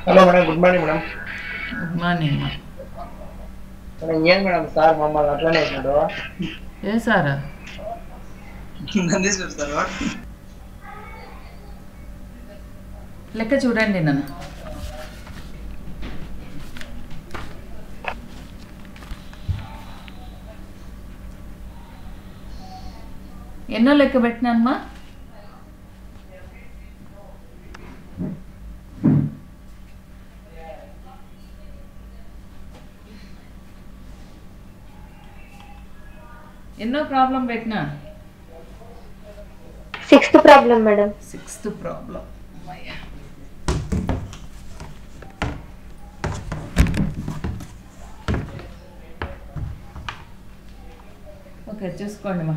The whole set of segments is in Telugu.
Hello madam, good morning madam. Good morning మా. మేడం ఏం మేడం సార్ మమ్మల్ని అట్లనే వేసినాడు. ఏ సారా? నందీశ్వర్ సార్ లెక్క చూడండి నన్ను. ఎన్నో లెక్క పెట్టినానమ్మా? ఎన్నో ప్రాబ్లం పెట్టినా? Sixth problem madam. Sixth problem. Okay, చూసుకోండి మా.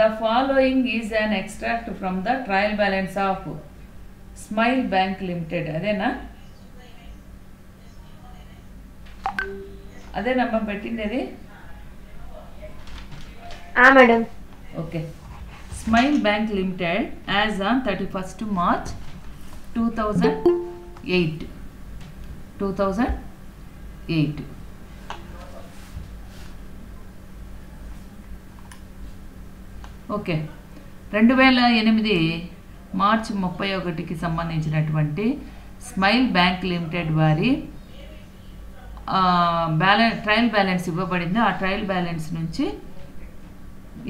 The following is an extract from the trial balance of Smile Bank Limited. అదేనా? అదేనమ్మా పెట్టిండేది? Madam. Okay. Smile Bank Limited as on 31st March 2008. Okay. 2008 March 31కి సంబంధించినటువంటి స్మైల్ బ్యాంక్ లిమిటెడ్ వారి ట్రయల్ బ్యాలెన్స్ ఇవ్వబడింది. ఆ ట్రయల్ బ్యాలెన్స్ నుంచి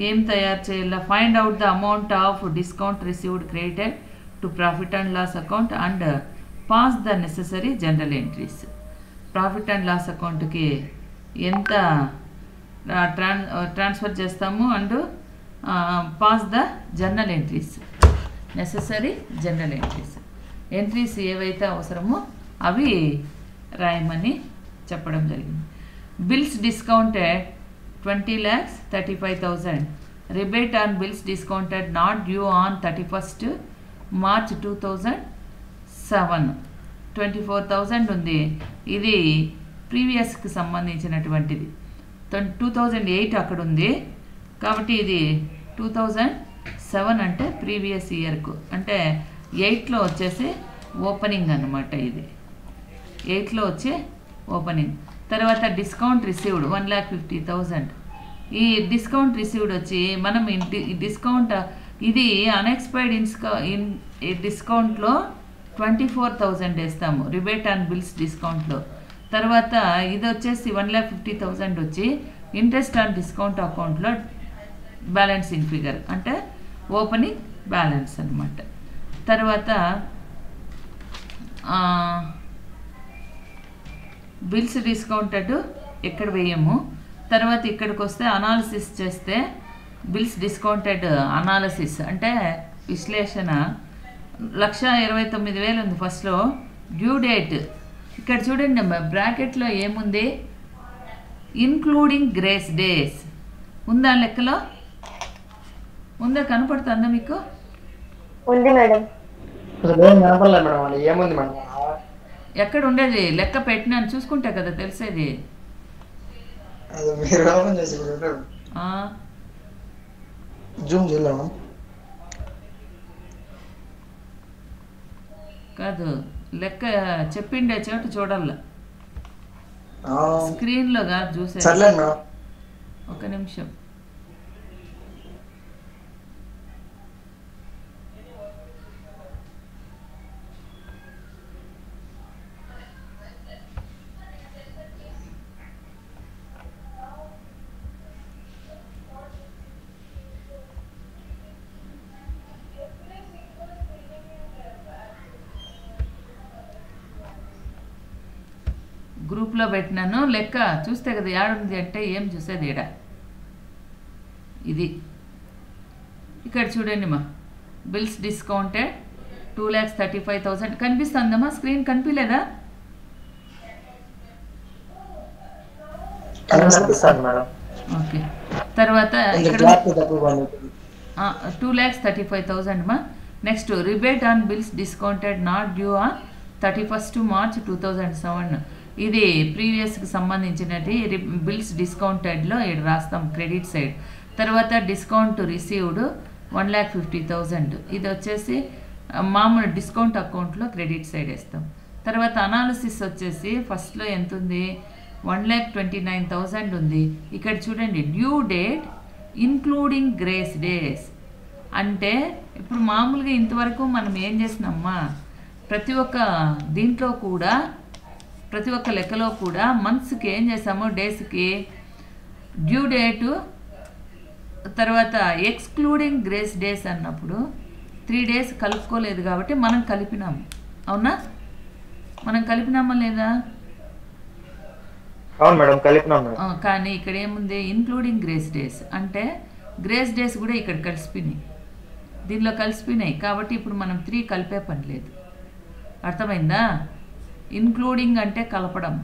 ఏం తయారు చేయాలా? Find out the amount of discount received credited to profit and loss account and pass the necessary journal entries. Profit and loss అకౌంట్కి ఎంత ట్రాన్స్ఫర్ చేస్తాము and pass the journal entries, necessary journal entries ఏవైతే అవసరమో అవి రాయమని చెప్పడం జరిగింది. Bills discounted 20,35,000. Rebate on bills discounted not due on 31st March 2007 24,000 ఉంది. ఇది ప్రీవియస్కి సంబంధించినటువంటిది. 2008 అక్కడ ఉంది కాబట్టి ఇది 2007 అంటే ప్రీవియస్ ఇయర్కు, అంటే 8లో వచ్చేసి ఓపెనింగ్ అన్నమాట. ఇది 8లో వచ్చే ఓపెనింగ్. తర్వాత డిస్కౌంట్ రిసీవ్డ్ 1,50,000. ఈ డిస్కౌంట్ రిసీవ్డ్ వచ్చి మనం డిస్కౌంట్ ఇది అన్ఎక్స్పైర్డ్ డిస్కౌంట్లో 24,000 వేస్తాము రిబేట్ ఆన్ బిల్స్ డిస్కౌంట్లో. తర్వాత ఇది వచ్చేసి 1,50,000 వచ్చి ఇంట్రెస్ట్ ఆన్ డిస్కౌంట్ అకౌంట్లో బ్యాలెన్సింగ్ ఫిగర్ అంటే ఓపెనింగ్ బ్యాలెన్స్ అన్నమాట. తర్వాత బిల్స్ డిస్కౌంటెడ్ ఎక్కడ వేయము. తర్వాత ఇక్కడికి వస్తే అనాలిసిస్ చేస్తే బిల్స్ డిస్కౌంటెడ్ అనాలిసిస్ అంటే విశ్లేషణ 1,29,000 ఉంది ఫస్ట్లో. డ్యూ డేట్ ఇక్కడ చూడండి బ్రాకెట్లో ఏముంది? ఇన్క్లూడింగ్ గ్రేస్ డేస్ ఉందా? లెక్కలో ఉందా? కనపడుతుందా మీకు? ఉంది మేడం. ఏముంది మేడం? ఎక్కడ ఉండేది? లెక్క పెట్టినాను చూసుకుంటా కదా తెలిసేది. కాదు, లెక్క చెప్పిండే చోట చూడాల, స్క్రీన్లో కాదు చూసే. ఒక నిమిషం. గ్రూప్లో పెట్టినాను. లెక్క చూస్తే కదా ఏడుంది అంటే ఏం చూసేది ఈడ. ఇది ఇక్కడ చూడండి మా. Bills discounted 2,35,000 కనిపిస్తుందమ్మా? స్క్రీన్ కనిపించలేదా? ఓకే. తర్వాత ఇక్కడ 2,35,000 మా. Next rebate on bills discounted not due on 31st March 2007 ఇది ప్రీవియస్కి సంబంధించినది బిల్స్ డిస్కౌంటెడ్లో ఇక్కడ రాస్తాం క్రెడిట్ సైడ్. తర్వాత డిస్కౌంట్ రిసీవ్డ్ 1,50,000 ఇది వచ్చేసి మామూలు డిస్కౌంట్ అకౌంట్లో క్రెడిట్ సైడ్ వేస్తాం. తర్వాత అనాలిసిస్ వచ్చేసి ఫస్ట్లో ఎంత ఉంది, 1,29,000 ఉంది. ఇక్కడ చూడండి due date including grace days అంటే ఇప్పుడు మామూలుగా ఇంతవరకు మనం ఏం చేసినామా, ప్రతి ఒక్క దీంట్లో కూడా ప్రతి ఒక్క లెక్కలో కూడా మంత్స్కి ఏం చేసాము, డేస్కి డ్యూ డేటు తర్వాత ఎక్స్క్లూడింగ్ గ్రేస్ డేస్ అన్నప్పుడు 3 days కలుపుకోలేదు కాబట్టి మనం కలిపినాము. అవునా, మనం కలిపినామా లేదా? అవును మేడం కలిపినాం. కానీ ఇక్కడ ఏముంది, ఇన్క్లూడింగ్ గ్రేస్ డేస్ అంటే గ్రేస్ డేస్ కూడా ఇక్కడ కలిసిపోయినాయి, దీనిలో కలిసిపోయినాయి కాబట్టి ఇప్పుడు మనం 3 కలిపే పని లేదు. అర్థమైందా? ఇన్క్లూడింగ్ అంటే కలపడం,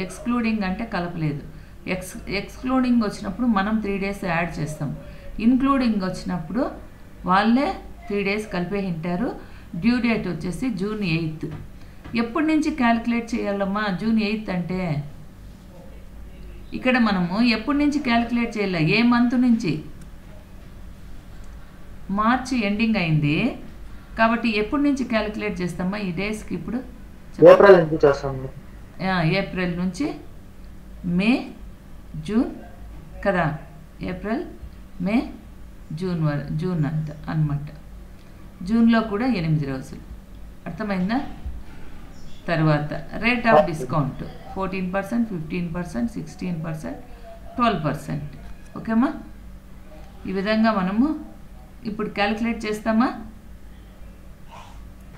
ఎక్స్క్లూడింగ్ అంటే కలపలేదు. ఎక్స్క్లూడింగ్ వచ్చినప్పుడు మనం 3 days యాడ్ చేస్తాం, ఇన్క్లూడింగ్ వచ్చినప్పుడు వాళ్ళే 3 days కలిపే ఉంటారు. డ్యూ డేట్ వచ్చేసి June 8th. ఎప్పటి నుంచి క్యాలిక్యులేట్ చేయాలమ్మా? June 8th అంటే ఇక్కడ మనము ఎప్పటి నుంచి క్యాలిక్యులేట్ చేయాలి, ఏ మంత్ నుంచి? మార్చి ఎండింగ్ అయింది కాబట్టి ఎప్పటి నుంచి క్యాలిక్యులేట్ చేస్తామా ఈ డేస్కి? ఇప్పుడు ఏప్రిల్ నుంచి చేస్తాము. ఏప్రిల్ నుంచి మే జూన్ కదా, ఏప్రిల్ మే జూన్ అంత అన్నమాట. జూన్లో కూడా 8 రోజులు. అర్థమైందా? తర్వాత రేట్ ఆఫ్ డిస్కౌంట్ 14%, 15%, 16%, 12%. ఓకేమ్మా, ఈ విధంగా మనము ఇప్పుడు క్యాలిక్యులేట్ చేస్తామా?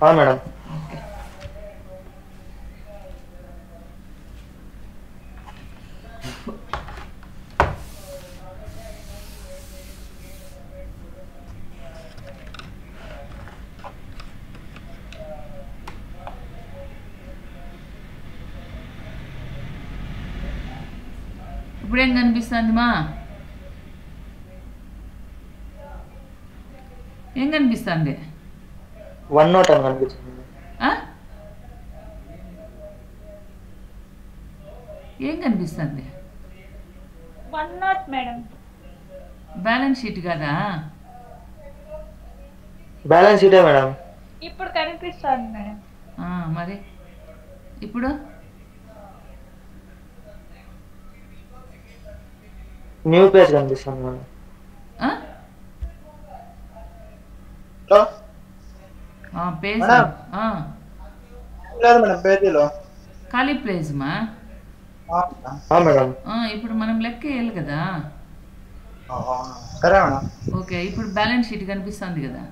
మేడం. ఓకే, ఇప్పుడేం కనిపిస్తుంది మా? ఏం కనిపిస్తుంది? OneNote అని కనిపిస్తుంది. ఏం కనిపిస్తుంది? OneNote madam. బ్యాలెన్స్ షీట్ కదా? బ్యాలెన్స్ షీటే మేడం. ఇప్పుడు కనిపిస్తుంది మేడం. మరి ఇప్పుడు న్యూ పేజ్ కనిపిస్తుంది మేడం. పేజ్ లేదు మేడం, పేజీలో ఖాళీ ప్లేస్ మా. మేడం. ఇప్పుడు మనం లెక్క వేయాలి కదా. సరే మేడం. ఓకే, ఇప్పుడు బ్యాలెన్స్ షీట్ కనిపిస్తుంది కదా?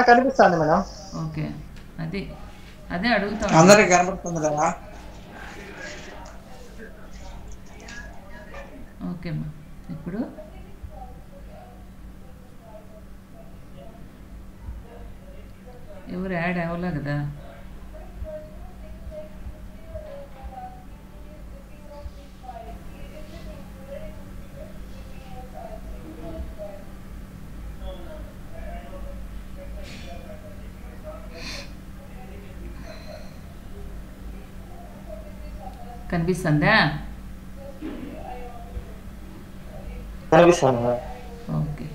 కనిపిస్తుంది మేడం. ఓకే, అదే అడుగుతాం. అందరికి కనపడుతుంది కదా? ఓకేమ్మా, ఇప్పుడు ఎవరు యాడ్ అవ్వలే కదా? కనిపిస్తుందా? కనిపిస్తుంది. ఓకే,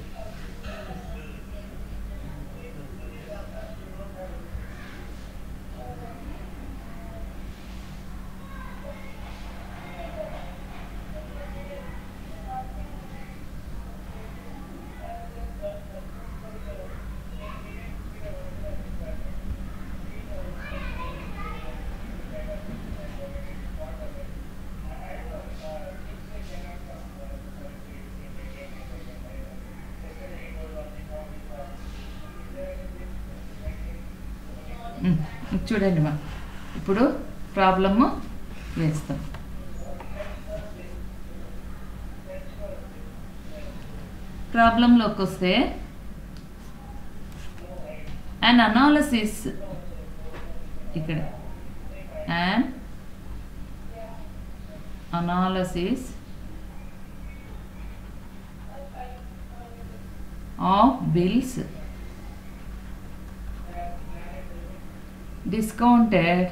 చూడండి మా, ఇప్పుడు ప్రాబ్లము వేస్తాం. ప్రాబ్లంలోకి వస్తే an analysis ఇక్కడ an analysis of bills discounted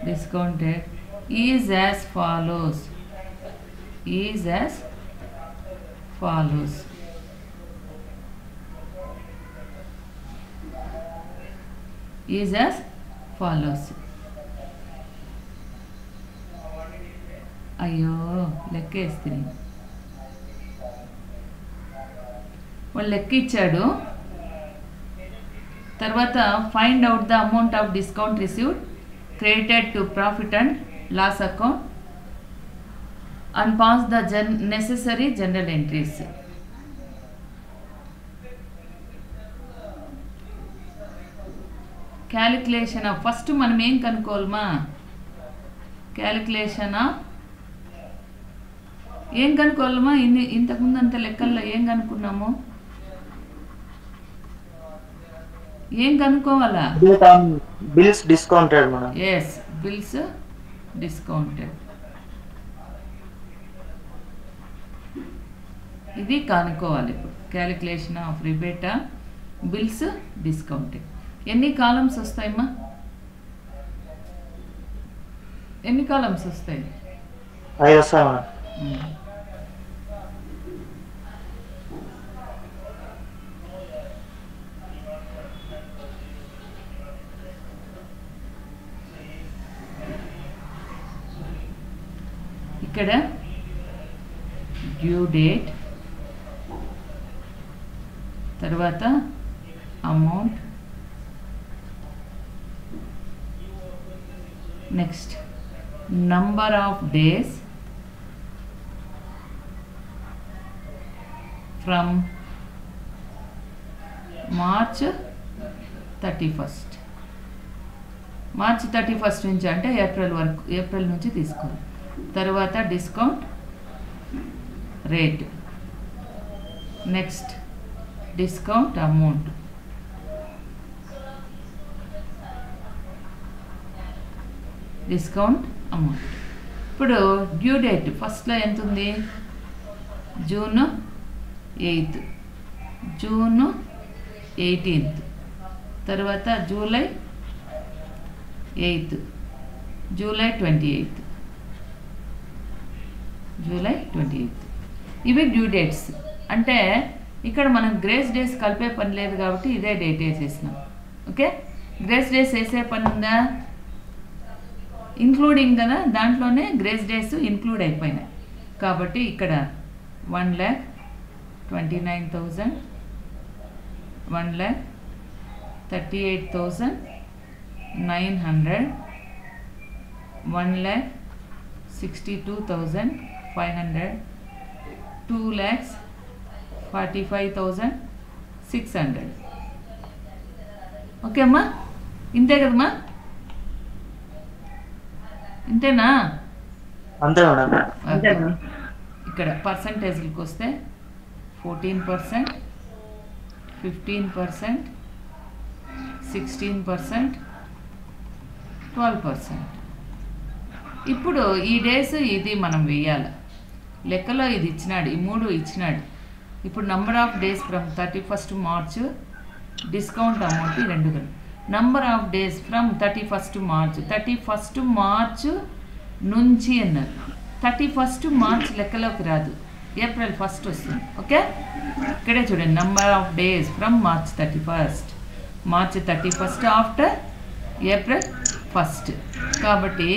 discounted is as follows. Is as follows. Is as follows. అయ్యో లెక్క వేస్తుంది. వాళ్ళు లెక్క ఇచ్చాడు. తర్వాత find out the amount of discount received credited to profit and loss account and pass the necessary journal entries. Calculation of first మనం ఏం కనుక్కోవాలమా? క్యాలిక్యులేషన్ ఆఫ్ ఏం కనుక్కోవాలమా? ఇంతకుముందు అంత లెక్కల్లో ఏం కనుక్కున్నాము? ఏం కనుక్కోవాలా? Bills discounted madam. Yes, bills discounted. ఇది కనుక్కోవాలి ఇప్పుడు. క్యాలిక్యులేషన్ ఆఫ్ రిబేటా బిల్స్ డిస్కౌంటెడ్. ఎన్ని కాలమ్స్ వస్తాయమ్మా? ఎన్ని కాలమ్స్ వస్తాయి? 5 వస్తాయి మేడం. ఇక్కడ డ్యూ డేట్, తర్వాత amount, next number of days from March 31. March 31 నుంచి అంటే ఏప్రిల్ వరకు, ఏప్రిల్ నుంచి తీసుకోవాలి. తర్వాత discount rate, next discount amount, discount amount. ఇప్పుడు డ్యూ డేట్ ఫస్ట్లో ఎంత ఉంది? జూన్ 8, జూన్ 18, తర్వాత జూలై 8, జూలై 28, జూలై 28. ఇవి డ్యూ డేట్స్. అంటే ఇక్కడ మనం గ్రేస్ డేస్ కలిపే పని లేదు కాబట్టి ఇదే డేట్ వేసేసినాం. ఓకే, గ్రేస్ డేస్ వేసే పని ఉందా? ఇంక్లూడింగ్ కదా, దాంట్లోనే గ్రేస్ డేస్ ఇంక్లూడ్ అయిపోయినాయి కాబట్టి ఇక్కడ 1,29,000, 1,38,900, 1,62,500, 2,45,600. ఓకే అమ్మా, ఇంతే కదమ్మా? ఇంతేనా? అంతే మేడం. ఇక్కడ పర్సంటేజ్లకు వస్తే 14%, 15%, 16%, 12%. ఇప్పుడు ఈ డేస్ ఇది మనం వేయాలి. లెక్కలో ఇది ఇచ్చినాడు, ఈ 3 ఇచ్చినాడు. ఇప్పుడు number of days from 31 March, discount amount 2 కదా. Number of days from 31 March, 31 March నుంచి అన్నారు. 31 మార్చ్ లెక్కలోకి రాదు, ఏప్రిల్ 1 వస్తుంది. ఓకే, ఇక్కడే చూడండి, number of days from March 31, March 31 after April 1. కాబట్టి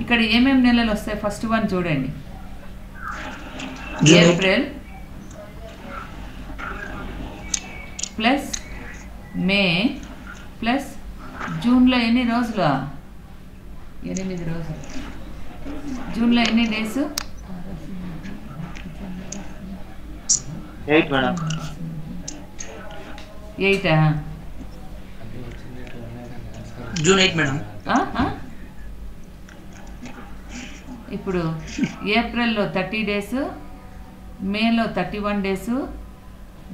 ఇక్కడ ఏమేమి నెలలు వస్తాయి? ఫస్ట్ వన్ చూడండి, ఏప్రిల్ ప్లస్ మే ప్లస్ జూన్లో ఎన్ని రోజులు? 8 రోజులు. జూన్లో ఎన్ని డేస్? 8 మేడం. 8 June 8 madam. ఇప్పుడు ఏప్రిల్లో 30 డేస్, మేలో 31 డేస్,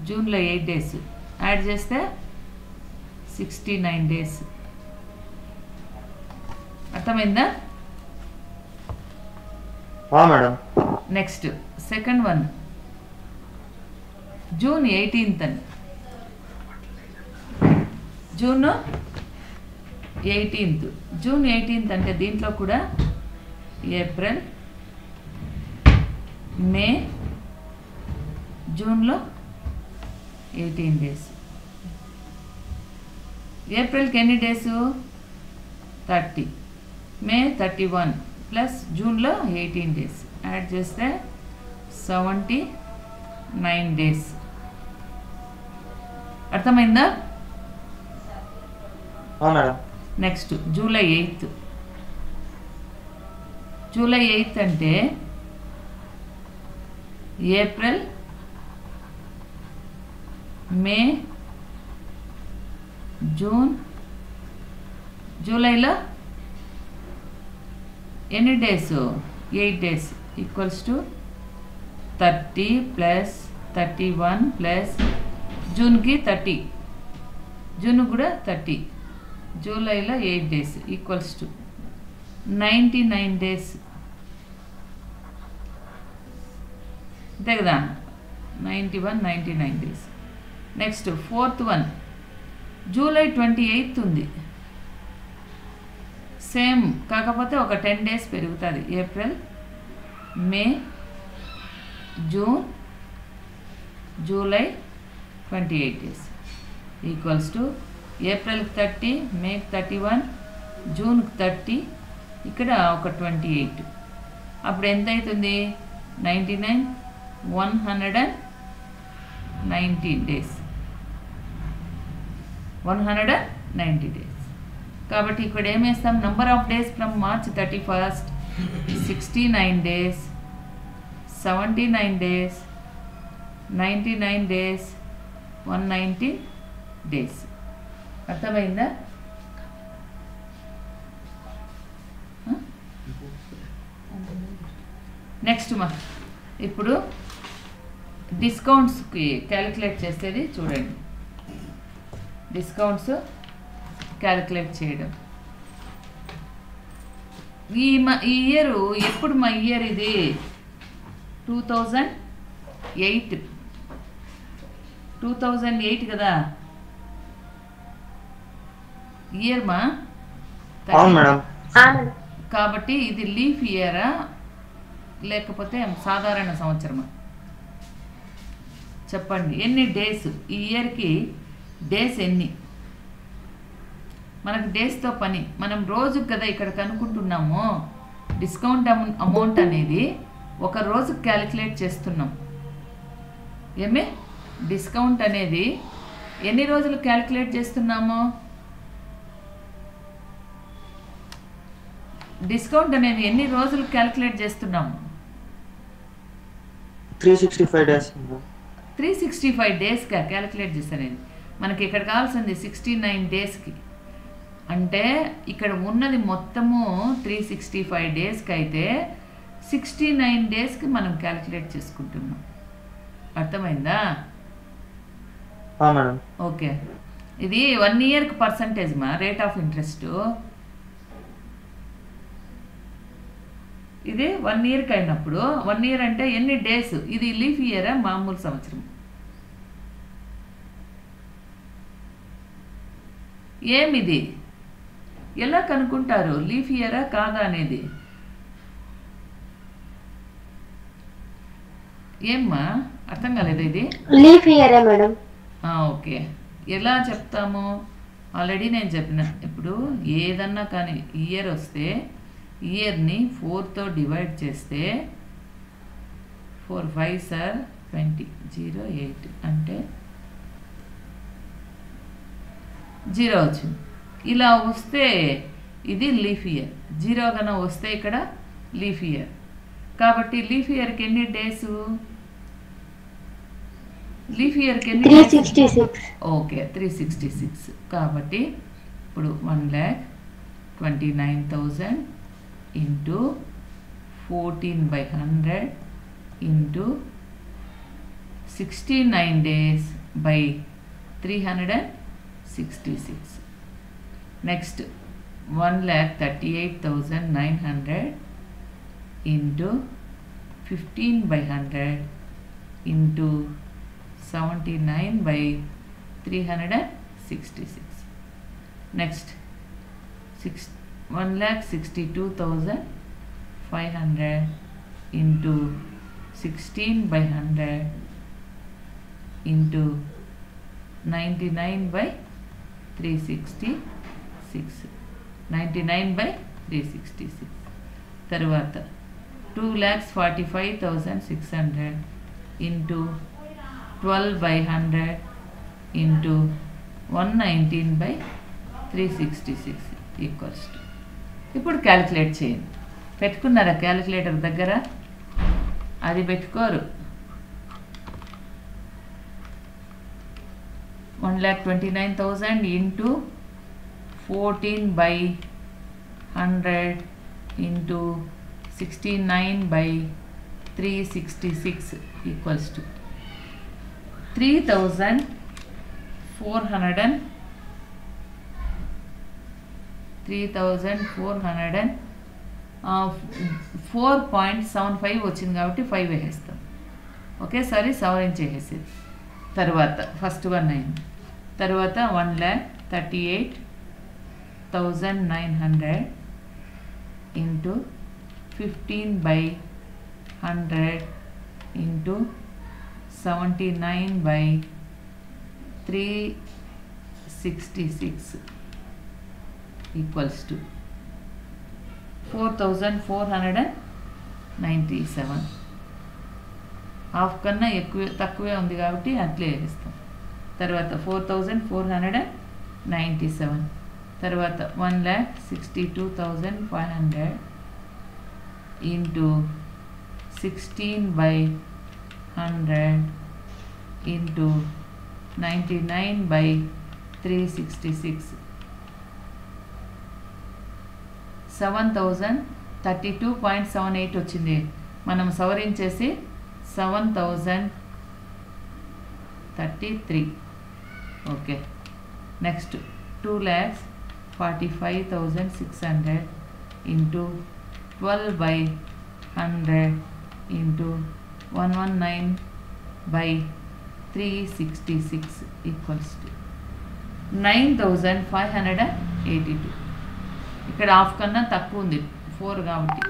జూన్లో 8 డేస్ యాడ్ చేస్తే 69 డేస్. అర్థమైందా? Madam. Next second one, June 18 అని. జూన్ 18th, జూన్ 18th అంటే దీంట్లో కూడా ఏప్రిల్, మే, జూన్లో 18 డేస్. ఏప్రిల్కి ఎన్ని డేసు? 30, మే 31 ప్లస్ జూన్లో 18 డేస్ యాడ్ చేస్తే 79 డేస్. అర్థమైందా? Next July 8th. July 8th అంటే ఏప్రిల్, మే, జూన్, జూలైలో ఎన్ని days? 8 days equals to 30 plus 31 plus జూన్కి 30, జూన్ కూడా 30, జూలైలో 8 డేస్ ఈక్వల్స్ టు 99 డేస్. అంతే కదా? 91, 99 days. Next 4th one July 28th ఉంది. సేమ్ కాకపోతే ఒక 10 డేస్ పెరుగుతుంది. April, May, June, July 28 days equals to ఏప్రిల్కి 30, మేకి 31, జూన్కి 30, ఇక్కడ ఒక 28. అప్పుడు ఎంత అవుతుంది? 99, 190 డేస్. 190 డేస్. కాబట్టి ఇక్కడ ఏం వేస్తాం? Number of days from March 31st 69 days, 79 days, 99 days, 190 days. అర్థమైందా? నెక్స్ట్ ఇప్పుడు డిస్కౌంట్స్కి క్యాలిక్యులేట్ చేసేది చూడండి. డిస్కౌంట్స్ క్యాలిక్యులేట్ చేయడం. ఈ ఇయర్ ఎప్పుడు మా ఇయర్ ఇది? 2008. 2008 కదా ఇయర్ మా? కాబట్టి ఇది లీఫ్ ఇయరా లేకపోతే సాధారణ సంవత్సరమా? చెప్పండి. ఎన్ని డేస్ ఈ ఇయర్కి? డేస్ ఎన్ని? మనకు డేస్తో పని. మనం రోజుకి కదా ఇక్కడ కనుక్కుంటున్నాము. డిస్కౌంట్ అమౌంట్ అనేది ఒక రోజుకి క్యాలిక్యులేట్ చేస్తున్నాం. ఏమే డిస్కౌంట్ అనేది ఎన్ని రోజులు క్యాలిక్యులేట్ చేస్తున్నాము? డిస్కౌంట్ అనేది ఎన్ని రోజులు క్యాలిక్యులేట్ చేస్తున్నాము? 365 డేస్. 365 డేస్గా క్యాలిక్యులేట్ చేస్తానేది. మనకి ఇక్కడ కావాల్సింది 69 డేస్కి. అంటే ఇక్కడ ఉన్నది మొత్తము 365 డేస్కి అయితే 69 డేస్కి మనం క్యాలిక్యులేట్ చేసుకుంటున్నాం. అర్థమైందా? ఓకే. ఇది 1 ఇయర్కి పర్సంటేజ్ మా రేట్ ఆఫ్ ఇంట్రెస్ట్. ఇది 1 ఇయర్కి అయినప్పుడు 1 ఇయర్ అంటే ఎన్ని డేస్? ఇది లీఫ్ ఇయరా మామూలు సంవత్సరం? ఏమిది ఎలా కనుక్కుంటారు లీఫ్ ఇయరా కాదా అనేది? ఏమ్మా అర్థం కాలేదు? ఇది లీఫ్ ఇయరే మేడం. ఓకే. ఎలా చెప్తాము? ఆల్రెడీ నేను చెప్పిన. ఇప్పుడు ఏదన్నా కానీ ఇయర్ వస్తే ఇయర్ని 4తో డివైడ్ చేస్తే 4 5 20 08 అంటే 0 వచ్చింది. ఇలా వస్తే ఇది లీఫ్ ఇయర్. 0 కన్నా వస్తే ఇక్కడ లీఫ్ ఇయర్. కాబట్టి లీఫ్ ఇయర్కి ఎన్ని డేస్? లీఫ్ ఇయర్కి ఎన్ని? 366. ఓకే 366. కాబట్టి ఇప్పుడు 1,29,000 into 14/100 into 69 days by 366. Next 1,38,900 into 15/100 into 79/366. Next 1,62,500 into 16/100 into 99/366 తర్వాత 2,45,600 into 12/100 into 119/366 ఈక్వల్స్ టు. ఇప్పుడు క్యాలిక్యులేట్ చేయండి. పెట్టుకున్నారా క్యాలిక్యులేటర్ దగ్గర? అది పెట్టుకోరు. 1,29,000 into 14/100 into 69/366 ఈక్వల్స్ టు 4.75 వచ్చింది కాబట్టి 5 వేసేస్తాం. ఒకేసారి సవరించేసేది. తర్వాత ఫస్ట్ వన్ అయింది. తర్వాత 1,38,900 into 15/100 into 79/366 equals to 4,497. Half కన్నా తక్కువే ఉంది కాబట్టి అట్లే వేస్తాం. తర్వాత 4,497. తర్వాత 1,62,500 into 16/100 into 99/366 7,032.78 వచ్చింది. మనం సవరించేసి 7,033. Okay. Next 2,45,600 into 12/100 into 119/366 equals to 9,582. ఇక్కడ హాఫ్ కన్నా తక్కువ ఉంది 4 కాబట్టి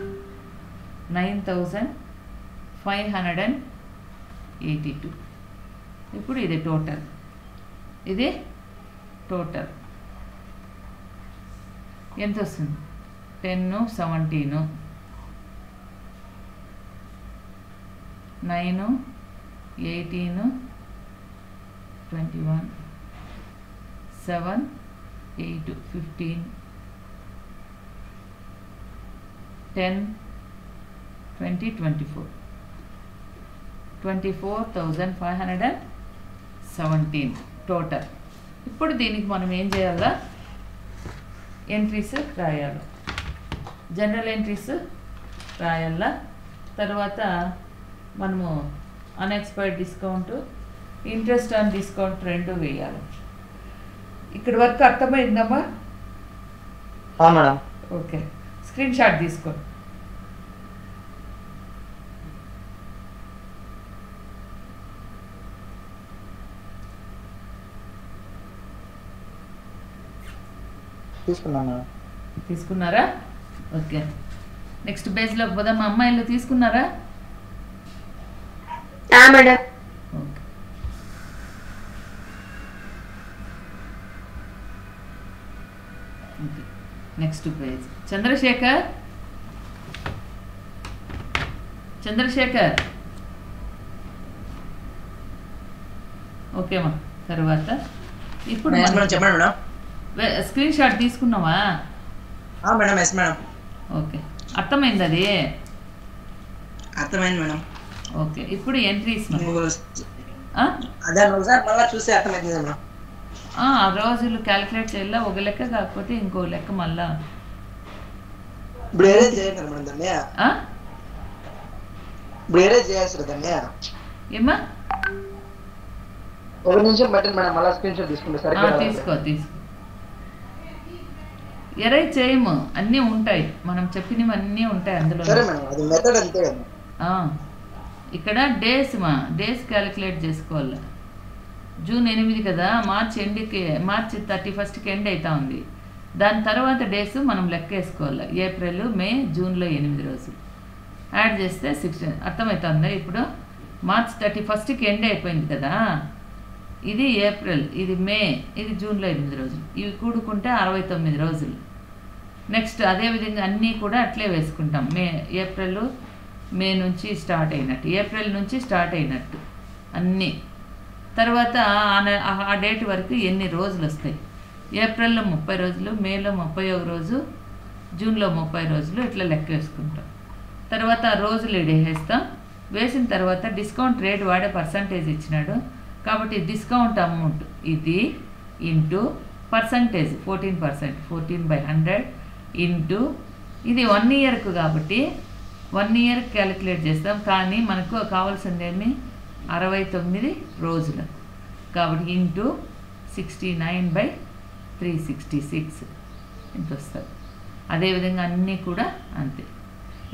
9,582. ఇప్పుడు ఇది టోటల్. ఇది టోటల్ ఎంత వస్తుంది? 10, 17, 9, 18, 21, 7, 8, 15, 10, 20, 24. 24,517 టోటల్. ఇప్పుడు దీనికి మనం ఏం చేయాలా? ఎంట్రీస్ రాయాలి. జనరల్ ఎంట్రీస్ రాయాలా. తర్వాత మనము unexpired discount, interest on discount 2 వేయాలి. ఇక్కడి వరకు అర్థమైందమ్మా? మేడం. ఓకే. స్క్రీన్ షాట్ తీసుకో. తీసుకున్నారా? ఓకే. నెక్స్ట్ పేజ్లోకి పోదాం. అమ్మాయిలు తీసుకున్నారా? Madam. Okay. Next page. Chandrasekhar ఓకేమా. తర్వాత ఇప్పుడు చెప్పండి మేడం. స్క్రీన్ షాట్ తీసుకున్నావా? మేడం. Yes madam. ఓకే. అర్థమైంది? అది అర్థమైంది మేడం. ఓకే. ఇప్పుడు ఎంట్రీస్ చూస్తే అర్థమైంది మేడం. ఆ రోజులు క్యాలిక్యులేట్ చేయాలా. ఒక లెక్క కాకపోతే ఇంకో లెక్క మళ్ళా ఏమా. ఒక నిమిషం పెట్టండి మేడం. మళ్ళీ స్క్రీన్ షాట్ తీసుకుంటే తీసుకో. ఎరైజ్ చేయము, అన్నీ ఉంటాయి. మనం చెప్పినవి అన్నీ ఉంటాయి అందులో. ఇక్కడ డేస్ క్యాలిక్యులేట్ చేసుకోవాలి. జూన్ 8 కదా, మార్చ్ 31కి ఎండ్ అవుతా ఉంది. దాని తర్వాత డేస్ మనం లెక్క వేసుకోవాలి. ఏప్రిల్, మే, జూన్లో 8 రోజులు యాడ్ చేస్తే 16. అర్థమవుతుందా? ఇప్పుడు మార్చ్ 31కి ఎండ్ అయిపోయింది కదా, ఇది ఏప్రిల్, ఇది మే, ఇది జూన్లో 8 రోజులు, ఇవి కూడుకుంటే 69 రోజులు. నెక్స్ట్ అదేవిధంగా అన్నీ కూడా అట్లే వేసుకుంటాం. మే నుంచి స్టార్ట్ అయినట్టు, ఏప్రిల్ నుంచి స్టార్ట్ అయినట్టు అన్నీ. తర్వాత ఆ డేట్ వరకు ఎన్ని రోజులు వస్తాయి? ఏప్రిల్లో 30 రోజులు, మేలో 31 రోజు, జూన్లో 30 రోజులు, ఇట్లా లెక్క వేసుకుంటాం. తర్వాత రోజులు వేస్తాం. వేసిన తర్వాత డిస్కౌంట్ రేట్ వాడే పర్సంటేజ్ ఇచ్చినాడు కాబట్టి డిస్కౌంట్ అమౌంట్ ఇది ఇంటూ పర్సంటేజ్ 14%, 14/100 ఇంటూ ఇది 1 ఇయర్కు కాబట్టి 1 ఇయర్ క్యాలిక్యులేట్ చేస్తాం. కానీ మనకు కావాల్సిందేమి 69 రోజులు కాబట్టి ఇంటూ 69/366 ఇంత వస్తుంది. అదేవిధంగా అన్నీ కూడా అంతే.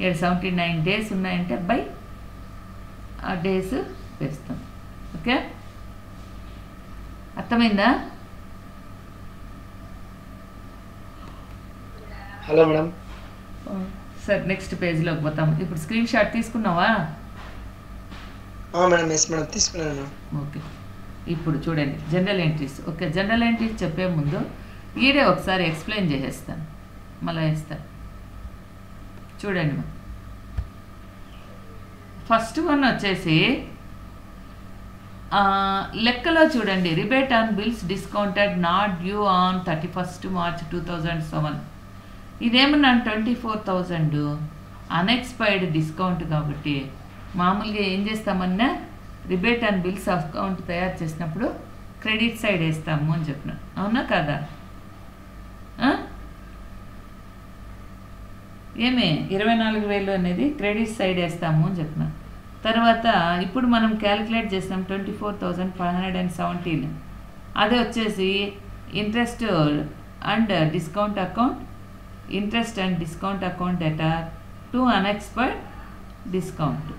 79 డేస్ ఉన్నాయంటే బై ఆ డేస్ వేస్తాం. ఓకే, అర్థమైందా? Hello madam. సరే నెక్స్ట్ పేజ్లోకి పోతాం. ఇప్పుడు స్క్రీన్ షాట్ తీసుకున్నావా? మేడం ఎస్ మేడం తీసుకున్నాను. ఓకే, ఇప్పుడు చూడండి general entries. Okay, general entries చెప్పే ముందు ఈడే ఒకసారి ఎక్స్ప్లెయిన్ చేసేస్తాను, మళ్ళీ వేస్తాను. చూడండి, ఫస్ట్ వన్ వచ్చేసి లెక్కలో చూడండి, rebate on bills discounted not due on 31 March 2007. ఇదేమన్నా 24,000 అన్ఎక్స్పైర్డ్ డిస్కౌంట్ కాబట్టి మామూలుగా ఏం చేస్తామన్నా రిబేట్ ఆన్ బిల్స్ అకౌంట్ తయారు చేసినప్పుడు క్రెడిట్ సైడ్ వేస్తాము అని చెప్పిన, అవునా కదా? ఏమే 24,000 అనేది క్రెడిట్ సైడ్ వేస్తాము అని చెప్పిన. తర్వాత ఇప్పుడు మనం క్యాలిక్యులేట్ చేసినాం 24,517. అదే వచ్చేసి interest and discount account, interest and discount account data to unexpired discount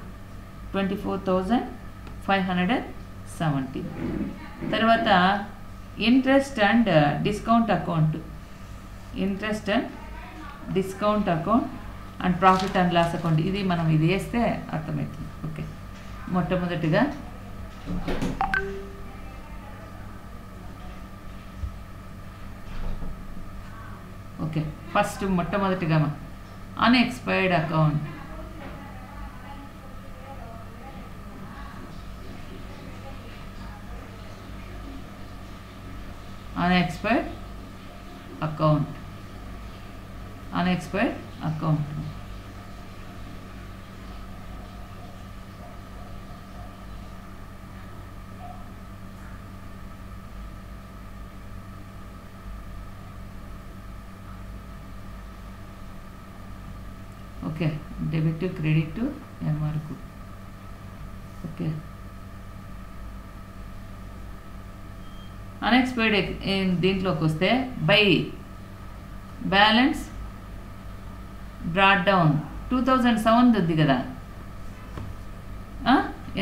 24,517. తర్వాత interest and discount account, interest and discount account and profit and loss account, ఇది మనం ఇది వేస్తే అర్థమవుతుంది. ఓకే, మొట్టమొదటిగా ఓకే ఫస్ట్ మొట్టమొదటిగా unexpired account, unexpired account, unexpired account. Okay, debit to credit to MR group. Okay. Unexpired దీంట్లోకి వస్తే బై బ్యాలెన్స్ బ్రాడ్ డౌన్ 2007 ఉంది కదా,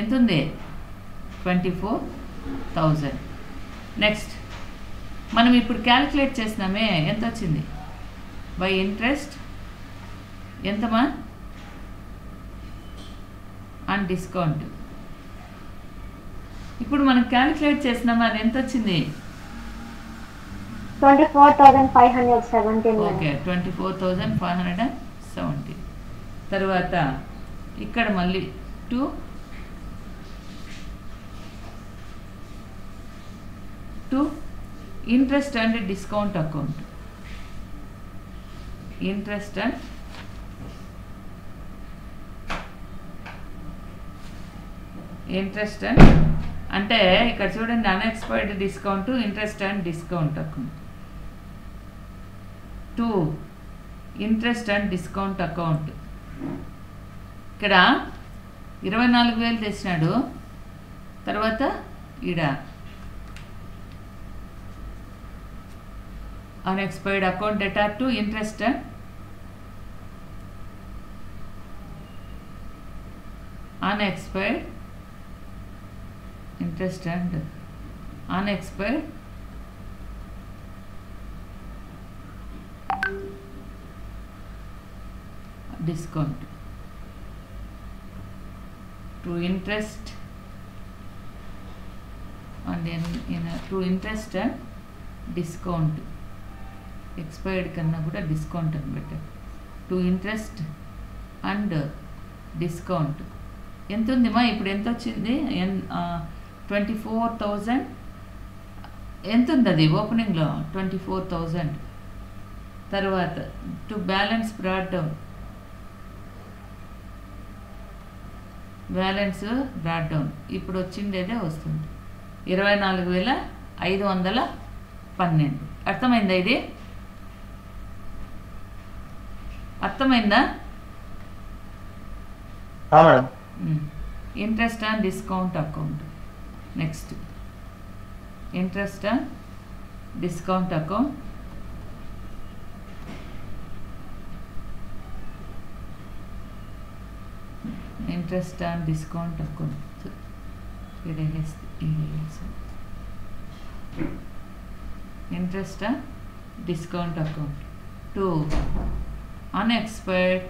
ఎంత ఉంది? 24,000. నెక్స్ట్ మనం ఇప్పుడు క్యాలిక్యులేట్ చేసినామే, ఎంత వచ్చింది? బై ఇంట్రెస్ట్ ఎంతమా అండ్ డిస్కౌంట్. ఇప్పుడు మనం క్యాలిక్యులేట్ చేసినామా, అది ఎంత వచ్చింది? 24,517. ఓకే, 24,517. తర్వాత ఇక్కడ మళ్ళీ 2 interest and discount account, interest and అంటే ఇక్కడ చూడండి unexpired discount, interest and discount account. 2 interest and discount account. ఇక్కడ 24,000 తెచ్చినాడు. తర్వాత ఈడ unexpired account data to interest and unexpired interest and unexpired discount to interest and to interest and discount expired కన్నా కూడా డిస్కౌంట్ అని పెట్టారు. టు ఇంట్రెస్ట్ అండ్ డిస్కౌంట్ ఎంత ఉందిమా? ఇప్పుడు ఎంత వచ్చింది? 24,000 ఎంత ఉంది అది ఓపెనింగ్లో? 24,000. తర్వాత to balance brought down, balance brought down ఇప్పుడు వచ్చిండేదే వస్తుంది 24,512. అర్థమైందా? ఇది అర్థమైందా? Madam. Interest and discount account. Next interest and discount account. Interest and discount account interest and discount account to unexpired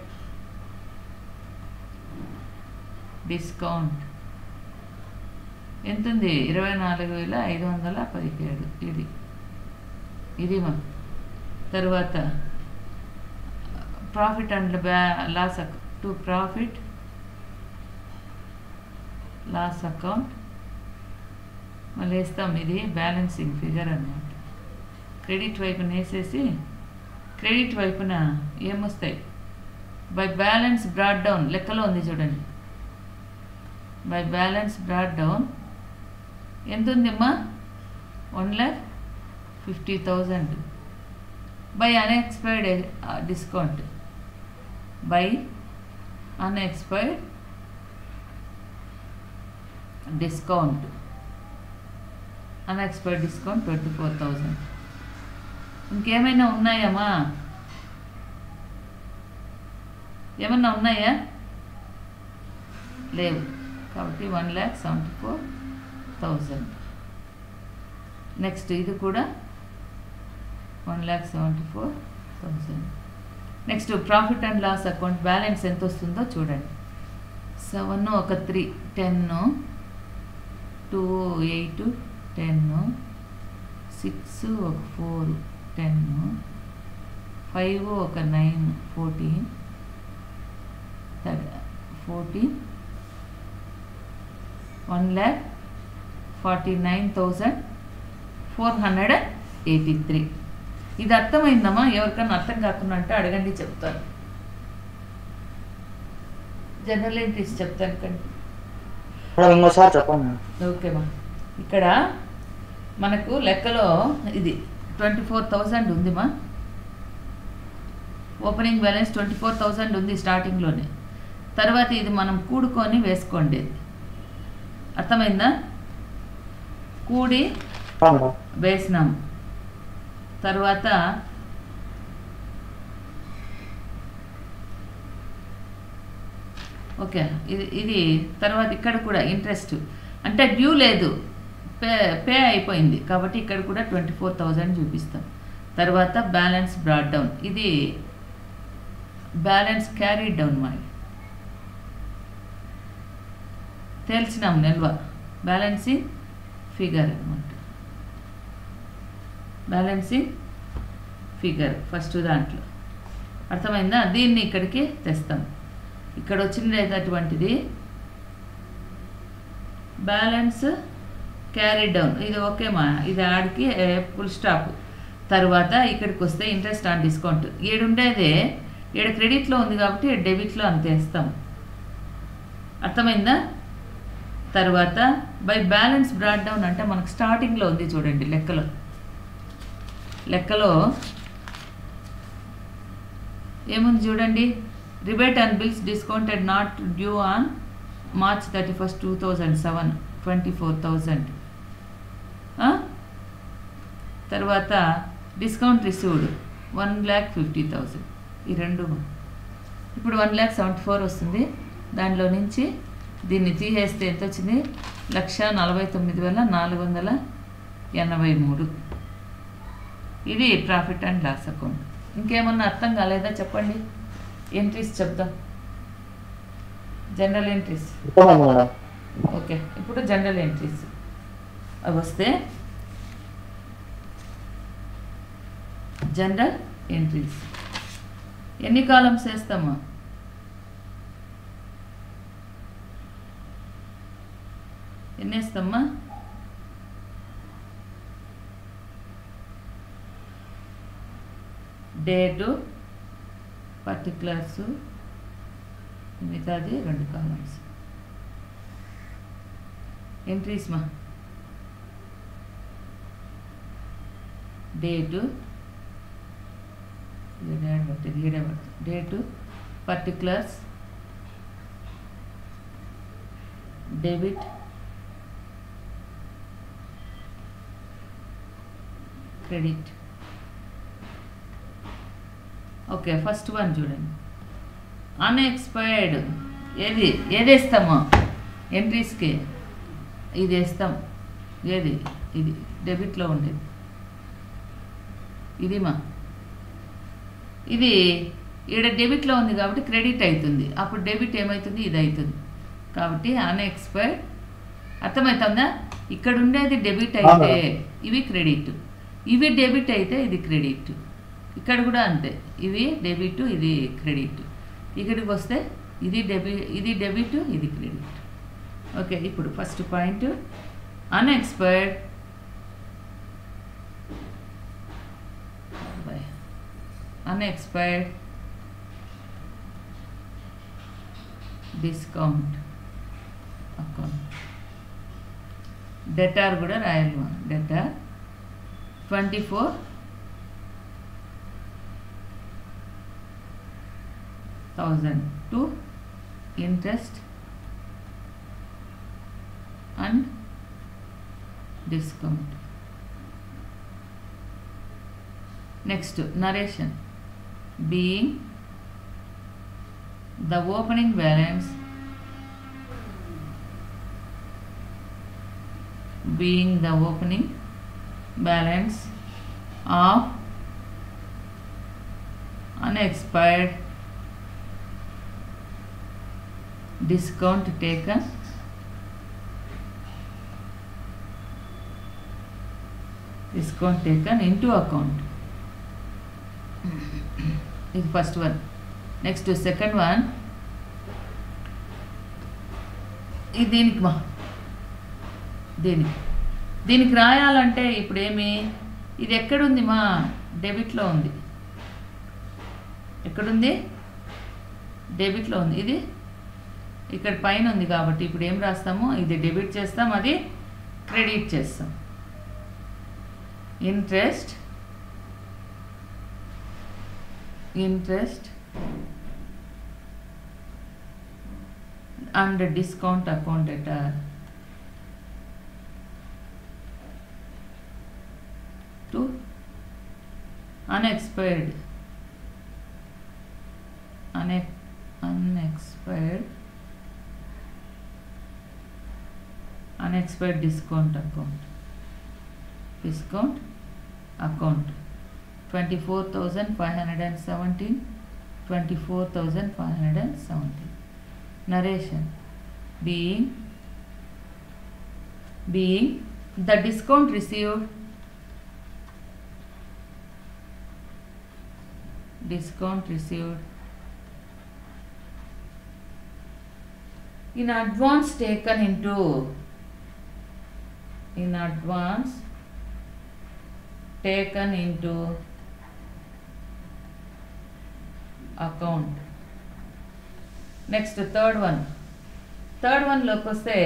discount ఎంత ఉంది? 24,517. ఇది మా తర్వాత profit and loss to profit loss account మళ్ళీ వేస్తాం. ఇది బ్యాలెన్సింగ్ ఫిగర్ అన్నమాట. క్రెడిట్ వైపున వేసేసి క్రెడిట్ వైపున ఏమొస్తాయి? బై బ్యాలెన్స్ బ్రాడ్ డౌన్ లెక్కలో ఉంది చూడండి. బై బ్యాలెన్స్ బ్రాడ్ డౌన్ ఎంత ఉందమ్మా? 1,50,000. By unexpired discount, by unexpired discount, unexpired discount 24,000. ఇంకేమైనా ఉన్నాయమ్మా? ఏమన్నా ఉన్నాయా? లేవు. కాబట్టి 1,74,000. నెక్స్ట్ ఇది కూడా 1,74,000. Next profit and loss account balance ఎంత వస్తుందో చూడండి. 7 ఒక 3 10 2 8 10 6 ఒక 4 10 5 ఒక 9 14 1,49,483. ఇది అర్థమైందమ్మా? ఎవరికన్నా అర్థం కాకుండా అంటే అడగండి, చెప్తాను. జనరల్ ఎంట్రీస్ చెప్తాను కండి. ఇంకోసారి చెప్పండి. ఓకేమా. ఇక్కడ మనకు లెక్కలో ఇది 24,000 ఉందిమా. ఓపెనింగ్ బ్యాలెన్స్ 24,000 ఉంది స్టార్టింగ్లోనే. తర్వాత ఇది మనం కూడుకొని వేసుకోండి. అర్థమైందా? కూడి వేసినాం. తర్వాత ఓకే ఇది తర్వాత ఇక్కడ కూడా ఇంట్రెస్ట్ అంటే డ్యూ లేదు, పే అయిపోయింది కాబట్టి ఇక్కడ కూడా 24,000 చూపిస్తాం. తర్వాత బ్యాలెన్స్ బ్రాడ్ డౌన్, ఇది బ్యాలెన్స్ క్యారీ డౌన్ మరి తెలిసినాం. నిల్వ బ్యాలెన్సింగ్ ఫిగర్ అనమాట. బ్యాలెన్సింగ్ ఫిగర్ ఫస్ట్ దాంట్లో అర్థమైందా? దీన్ని ఇక్కడికి తెస్తాం. ఇక్కడ వచ్చినటువంటిది బ్యాలెన్స్ క్యారీ డౌన్, ఇది ఓకేమా. ఇది ఆడికి ఫుల్ స్టాప్. తర్వాత ఇక్కడికి వస్తే ఇంట్రెస్ట్ ఆన్ డిస్కౌంట్ ఏడుండేదే ఏడ క్రెడిట్లో ఉంది కాబట్టి డెబిట్లో అంత వేస్తాం. అర్థమైందా? తర్వాత బై బ్యాలెన్స్ బ్రాడ్ డౌన్ అంటే మనకు స్టార్టింగ్లో ఉంది చూడండి. లెక్కలో ఏముంది చూడండి. Rebate and bills discounted not due on March 31st, 2007 24,000. తర్వాత డిస్కౌంట్ రిసీవ్డ్ 1,50,000. ఈ రెండు ఇప్పుడు 1,74,000 వస్తుంది. దానిలో నుంచి దీన్ని తీసేస్తే ఎంత వచ్చింది? 1,49,483. ఇది ప్రాఫిట్ అండ్ లాస్ అకౌంట్. ఇంకేమన్నా అర్థం కాలేదా చెప్పండి. ఎంట్రీస్ చెప్దాం. General entries. మేడం. ఓకే, ఇప్పుడు జనరల్ ఎంట్రీస్ అవి వస్తే జనరల్ ఎంట్రీస్ ఎన్ని కాలమ్స్ వేస్తామా? ఎన్ని వేస్తామా? డేటు, పర్టికులర్స్, మిగతాది 2 కాలమ్స్. ఎంట్రీస్ మా date date, particulars, debit, credit. Okay, first one చూడండి. అన్ఎక్స్పైర్డ్ ఏది వేస్తామో ఎంట్రీస్కి ఇది వేస్తాం. ఏది ఇది డెబిట్లో ఉండేది ఇది మా ఇది ఈడ డెబిట్లో ఉంది కాబట్టి క్రెడిట్ అవుతుంది. అప్పుడు డెబిట్ ఏమవుతుంది? ఇది అవుతుంది. కాబట్టి అన్ఎక్స్పైర్డ్ అర్థమవుతుందా? ఇక్కడ ఉండేది డెబిట్ అయితే ఇవి క్రెడిట్, ఇవి డెబిట్ అయితే ఇది క్రెడిట్. ఇక్కడ కూడా అంతే, ఇవి డెబిట్ ఇది క్రెడిట్. ఇక్కడికి వస్తే ఇది డెబిట్ ఇది క్రెడిట్. ఓకే, ఇప్పుడు first point unexpired discount account. Debtor కూడా రాయాలి. Debtor 24,000 to interest and discount. Next, narration. Being the opening balance of unexpired discount taken into account. This is first one. Next, second one. దీనికి రాయాలంటే ఇప్పుడు ఏమి, ఇది ఎక్కడుంది మా? డెబిట్లో ఉంది. ఎక్కడుంది? డెబిట్లో ఉంది. ఇది ఇక్కడ పైన ఉంది కాబట్టి ఇప్పుడు ఏం రాస్తాము? ఇది డెబిట్ చేస్తాం, అది క్రెడిట్ చేస్తాం. Interest and discount account debtor to unexpired discount account 24,517. Narration. Being the discount received in advance taken into account. Next, third one లోకి వస్తే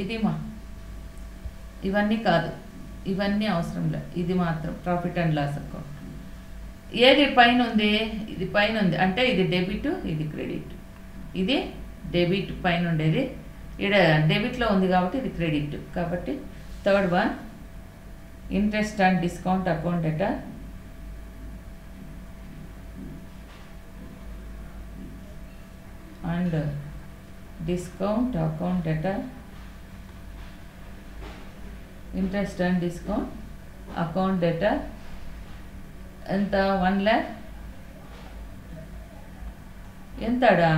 ఇది మా ఇవన్నీ కాదు, ఇవన్నీ అవసరం లేదు. ఇది మాత్రం ప్రాఫిట్ అండ్ లాస్ అకౌంట్. ఏది పైన ఉంది? ఇది పైన ఉంది అంటే ఇది డెబిట్ ఇది క్రెడిట్. ఇది డెబిట్ పైన ఉండేది, ఇక్కడ డెబిట్లో ఉంది కాబట్టి ఇది క్రెడిట్. కాబట్టి third one interest and discount account debtor and discount account debtor interest and discount account debtor ఎంత? 1 lakh ఎంతడా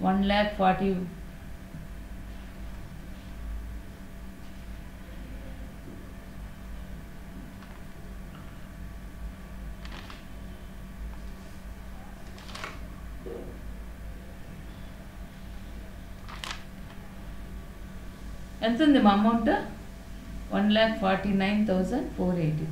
1,40,000 ఎంత ఉంది మా అమౌంట్ 1,49,483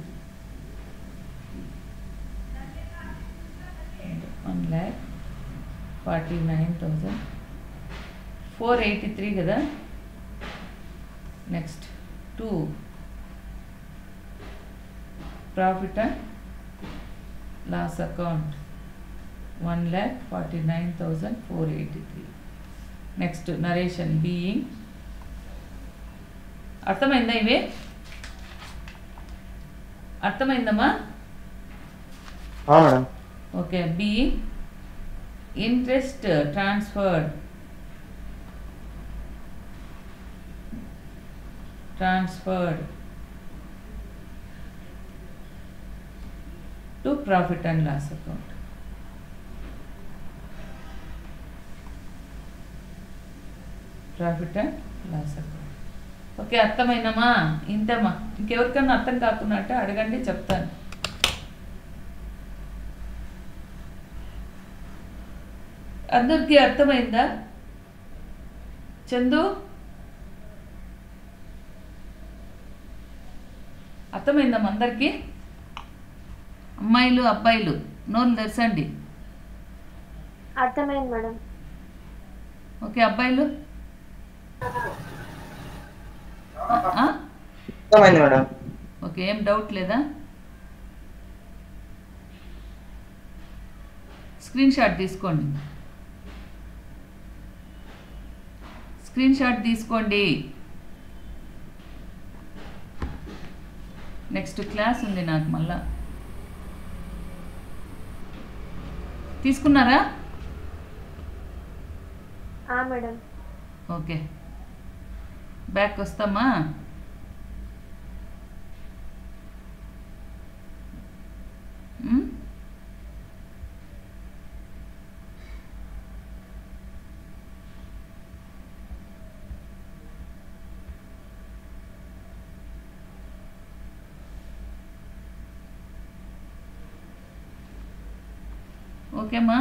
1,49,483 కదా. Next 2 profit and loss account 1,49,483. Next narration being. అర్థమైందా? ఇవే అర్థమైందమ్మా? Madam. Okay. Being interest transferred to profit and loss account. Profit and loss account. Okay, అర్థమైందమ్మా? ఇంతమ్మా. ఇంకెవరికన్నా అర్థం కాకున్నట్టు అడగండి, చెప్తాను. అందరికీ అర్థమైందా? చందు అర్థమైందమ్మా అందరికీ? అమ్మాయిలు అబ్బాయిలు నోళ్ళు తెరచండి. అర్థమైంది మేడం. ఓకే, అబ్బాయిలు అర్థమైంది మేడం. ఓకే, ఏం డౌట్ లేదా? స్క్రీన్ షాట్ తీసుకోండి. నెక్స్ట్ క్లాస్ ఉంది నాకు మళ్ళా. తీసుకున్నారా? మేడం. ఓకే, బ్యాక్ వస్తామా? ఓకేమ్మా.